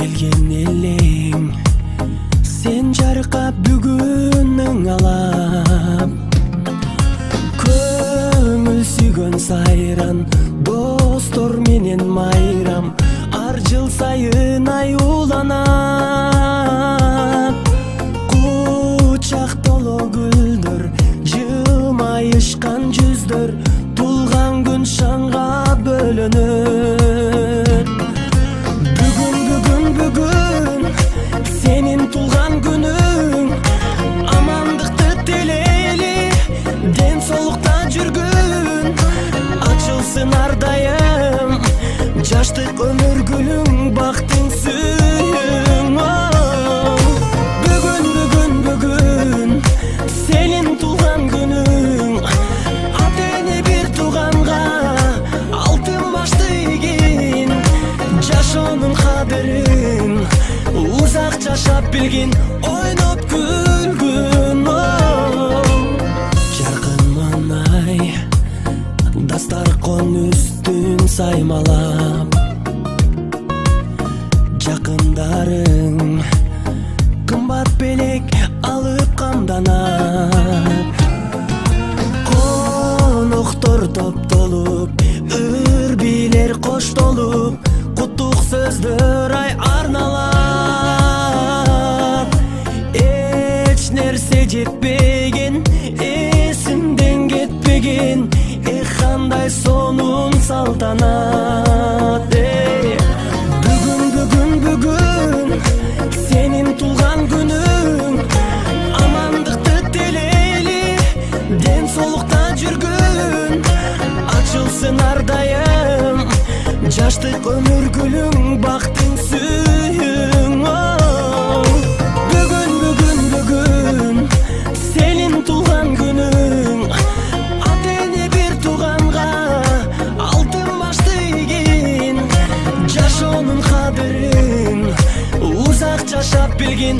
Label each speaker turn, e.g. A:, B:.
A: келген элең сен жаркап бүгүнүң алам көңүл сүйгөн сайран достор менен майрам ар жыл сайын аюуланат кучак толо гүлдөр жылмайышкан жүздөр тулган күн шаңга бөлөнөт бүгүн сенин тулган күнүң амандыкты тилейли ден соолукта жүргүн ачылсын ар дайым жаштык өмүр гүлүң бактың сүйүң бүгүн сенин тулган күнүң ата эне бир тууганга алтын башты ийгин жашоонун кадырын узак жашап билгин ойноп күлгүн жаркын маанай дастаркон үстүн саймалап жакындарың кымбат белек алып камданат коноктор топтолуп ыр бийлер коштолуп куттук сөздөр арналат эч нерсе жетпеген эсимден кетпеген кандай сонун салтанат бүгүн сенин тулган күнүң амандыкты тилейли ден соолукта жүргүн ачылсын ар дайым жаштык өмүр гүлүң бактың сүйүң бүгүн сенин тулган күнүң ата эне бир тууганга алтын башты ийгин жашоонун кадырын узак жашап билгин